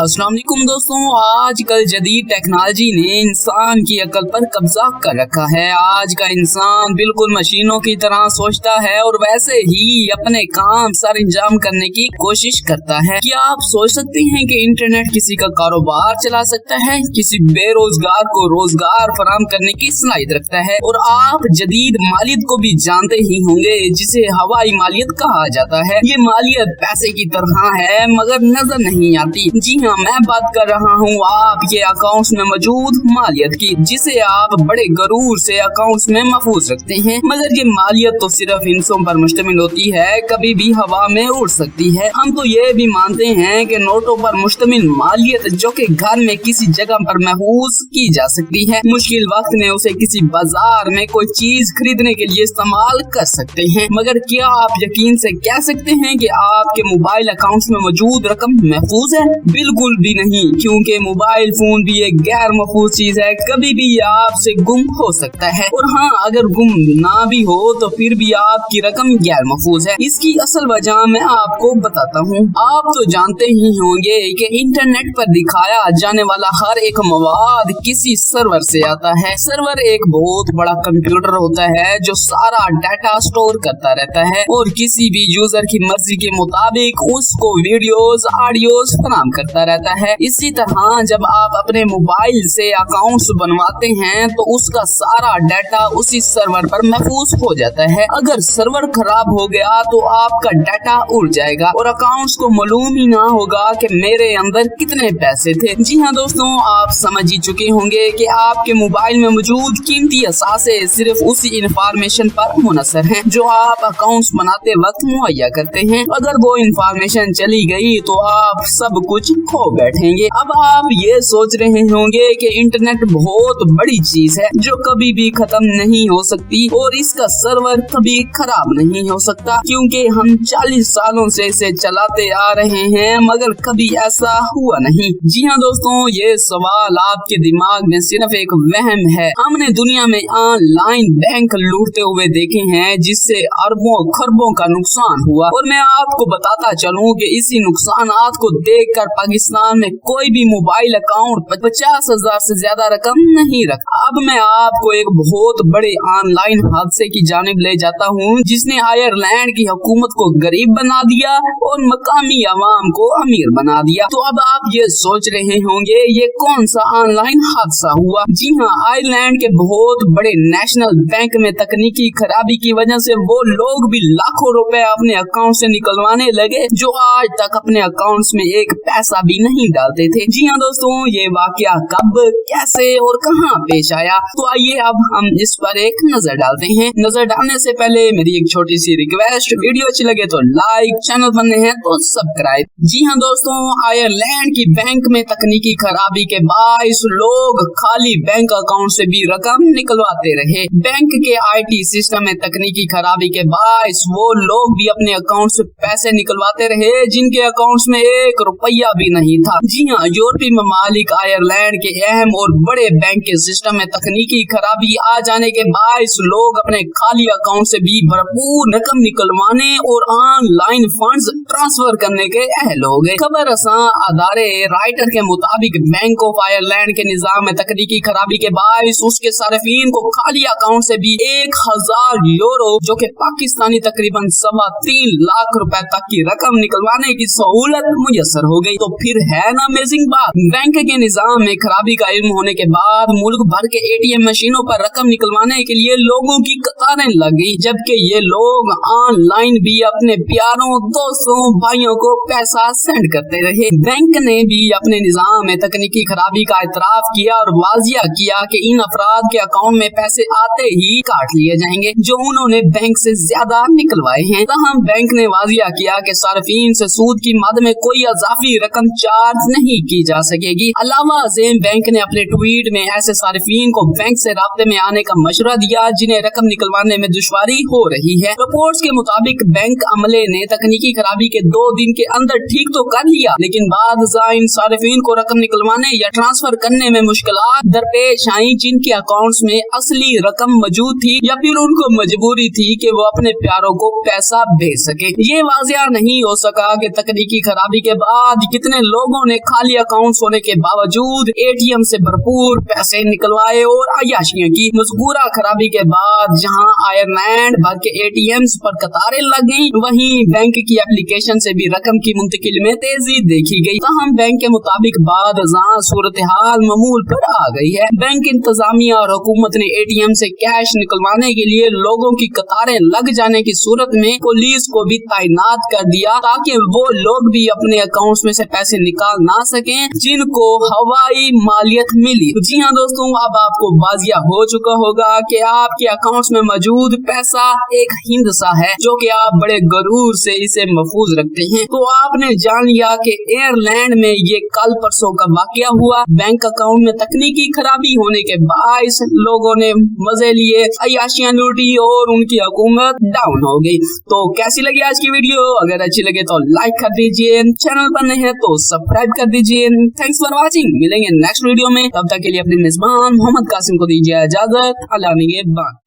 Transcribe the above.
अस्सलाम वालेकुम दोस्तों, आजकल जदीद टेक्नोलॉजी ने इंसान की अक्ल पर कब्जा कर रखा है। आज का इंसान बिल्कुल मशीनों की तरह सोचता है और वैसे ही अपने काम सर अंजाम करने की कोशिश करता है। क्या आप सोच सकते हैं कि इंटरनेट किसी का कारोबार चला सकता है, किसी बेरोजगार को रोजगार फराहम करने की सलाहियत रखता है। और आप जदीद मालियत को भी जानते ही होंगे, जिसे हवाई मालियत कहा जाता है। ये मालियत पैसे की तरह है मगर नजर नहीं आती। जी हाँ, मैं बात कर रहा हूँ आपके अकाउंट्स में मौजूद मालियत की, जिसे आप बड़े गरूर से अकाउंट्स में महफूज रखते हैं। मगर ये मालियत तो सिर्फ हिस्सों पर मुश्तमिल होती है, कभी भी हवा में उड़ सकती है। हम तो ये भी मानते हैं कि नोटों पर मुश्तमिल मालियत जो कि घर में किसी जगह पर महफूज की जा सकती है, मुश्किल वक्त में उसे किसी बाजार में कोई चीज खरीदने के लिए इस्तेमाल कर सकते हैं। मगर क्या आप यकीन से कह सकते हैं कि आपके मोबाइल अकाउंट्स में मौजूद रकम महफूज है? बिल्कुल भी नहीं, क्योंकि मोबाइल फोन भी एक गैर महफूज चीज है, कभी भी आपसे गुम हो सकता है। और हाँ, अगर गुम ना भी हो तो फिर भी आपकी रकम गैर महफूज है। इसकी असल वजह मैं आपको बताता हूँ। आप तो जानते ही होंगे कि इंटरनेट पर दिखाया जाने वाला हर एक मवाद किसी सर्वर से आता है। सर्वर एक बहुत बड़ा कंप्यूटर होता है जो सारा डाटा स्टोर करता रहता है और किसी भी यूजर की मर्जी के मुताबिक उसको वीडियोस, ऑडियोस फराहम करता रहता है। इसी तरह जब आप अपने मोबाइल से अकाउंट्स बनवाते हैं तो उसका सारा डाटा उसी सर्वर पर महफूज हो जाता है। अगर सर्वर खराब हो गया तो आपका डाटा उड़ जाएगा और अकाउंट्स को मालूम ही ना होगा कि मेरे अंदर कितने पैसे थे। जी हाँ दोस्तों, आप समझ ही चुके होंगे कि आपके मोबाइल में मौजूद कीमती असासे सिर्फ उसी इंफॉर्मेशन पर मुनसर हैं जो आप अकाउंट्स बनाते वक्त मुहैया करते हैं। अगर वो इंफॉर्मेशन चली गई तो आप सब कुछ खो बैठेंगे। अब आप ये सोच रहे होंगे कि इंटरनेट बहुत बड़ी चीज है जो कभी भी खत्म नहीं हो सकती और इसका सर्वर कभी खराब नहीं हो सकता, क्योंकि हम 40 सालों से इसे चलाते आ रहे हैं मगर कभी ऐसा हुआ नहीं। जी हाँ दोस्तों, ये सवाल आपके दिमाग में सिर्फ एक वहम है। हमने दुनिया में ऑनलाइन बैंक लूटते हुए देखे हैं जिससे अरबों खरबों का नुकसान हुआ और मैं आपको बताता चलूं कि इसी नुकसानात को देखकर पाकिस्तान में कोई भी मोबाइल अकाउंट 50,000 से ज्यादा रकम नहीं रखा। अब मैं आपको एक बहुत बड़े ऑनलाइन हादसे की जानिब ले जाता हूँ जिसने आयरलैंड की हुकूमत को गरीब बना दिया और मकामी अवाम को अमीर बना दिया। तो अब आप ये सोच रहे होंगे ये कौन सा ऑनलाइन हादसा हुआ? जी हाँ, आयरलैंड के बहुत बड़े नेशनल बैंक में तकनीकी खराबी की वजह से वो लोग भी लाखों रुपए अपने अकाउंट से निकलवाने लगे जो आज तक अपने अकाउंट्स में एक पैसा भी नहीं डालते थे। जी हाँ दोस्तों, ये वाकया कब, कैसे और कहां पेश आया, तो आइए अब हम इस पर एक नजर डालते हैं। नजर डालने से पहले मेरी एक छोटी सी रिक्वेस्ट, वीडियो अच्छी लगे तो लाइक, चैनल बनने हैं तो सब्सक्राइब। जी हाँ दोस्तों, आयरलैंड की बैंक में तकनीकी खराबी के बाइस लोग खाली बैंक अकाउंट से भी रकम निकलवाते रहे। बैंक के IT सिस्टम में तकनीकी खराबी के बाइस वो लोग भी अपने अकाउंट से पैसे निकलवाते रहे जिनके अकाउंट्स में 1 रुपया भी नहीं था। जी हाँ, यूरोपीय ममालिक आयरलैंड के अहम और बड़े बैंक के सिस्टम में तकनीकी खराबी आ जाने के बाइस लोग अपने खाली अकाउंट से भी भरपूर रकम निकलवाने और ऑनलाइन फंड्स ट्रांसफर करने के अहल हो गए। खबर रसां अदारे राइटर के मुताबिक बैंक ऑफ आयरलैंड के निजाम में तकनीकी खराबी के बाइस उसके सार्फिन को खाली अकाउंट से भी 1000 यूरो जो कि पाकिस्तानी तकरीबन 3.25 लाख रुपए तक की रकम निकलवाने की सहूलत मुयसर हो गई। तो फिर है ना अमेजिंग बात। बैंक के निजाम में खराबी का इल्म होने के बाद मुल्क भर के ATM मशीनों पर रकम निकलवाने के लिए लोगों की कतारें लग गई, जबकि ये लोग ऑनलाइन भी अपने प्यारों, दोस्तों, भाइयों को पैसा सेंड करते रहे। बैंक ने भी अपने निजाम में तकनीकी खराबी का इतराफ किया और वाजिया किया कि इन अफराद के अकाउंट में पैसे आते ही काट लिए जाएंगे जो उन्होंने बैंक से ज्यादा निकलवाए हैं। तहम बैंक ने वाजिया किया कि सार्फिन से सूद की मद में कोई इजाफी रकम चार्ज नहीं की जा सकेगी। अलावा अज़ीम बैंक ने अपने ट्वीट में ऐसे सार्फिन को बैंक से राब्ते में आने का मशवरा दिया जिन्हें रकम निकलवाने में दुश्वारी हो रही है। रिपोर्ट्स के मुताबिक बैंक अमले ने तकनीकी खराबी के 2 दिन के अंदर ठीक तो कर लिया, लेकिन बाद इन सार्फिन को रकम निकलवाने या ट्रांसफर करने में मुश्किलात दरपेश आई जिनके अकाउंट्स में असली रकम मौजूद थी या फिर उनको मजबूरी थी कि वो अपने प्यारों को पैसा भेज सके। ये वाजिया नहीं हो सका कि तकनीकी खराबी के बाद कितने लोगों ने खाली अकाउंट्स होने के बावजूद एटीएम से भरपूर पैसे निकलवाए और अय्याशियां की। मज़कूरा खराबी के बाद जहां आयरलैंड भर के एटीएम्स पर कतारें लग गईं, वहीं बैंक की एप्लीकेशन से भी रकम की मुंतकिल में तेजी देखी गई। ताहम बैंक के मुताबिक बाद सूरत हाल मामूल पर आ गई है। बैंक इंतजामिया और हुकूमत ने एटीएम से कैश निकलवाने के लिए लोगों की कतारें लग जाने की सूरत में पुलिस को भी तैनात कर दिया ताकि वो लोग भी अपने अकाउंट्स में से पैसे निकाल ना सकें जिनको हवाई मालियत मिली। जी हाँ दोस्तों, अब आपको बाजिया हो चुका होगा कि आपके अकाउंट्स में मौजूद पैसा एक हिंदसा है जो कि आप बड़े गरूर से इसे महफूज रखते हैं। तो आपने जान लिया कि आयरलैंड में ये कल परसों का वाकया हुआ। बैंक अकाउंट में तकनीकी खराबी होने के बायस लोगों ने मजे लिए, अय्याशियां लूटी और उनकी हुकूमत डाउन हो गई। तो कैसी लगी आज की वीडियो? अगर अच्छी लगे तो लाइक कर दीजिए, चैनल पर नए हैं तो सब्सक्राइब कर दीजिए। Thanks for watching. मिलेंगे नेक्स्ट वीडियो में, तब तक के लिए अपने मेजबान मोहम्मद कासिम को दीजिए इजाजत। अल्लाह निगहबान।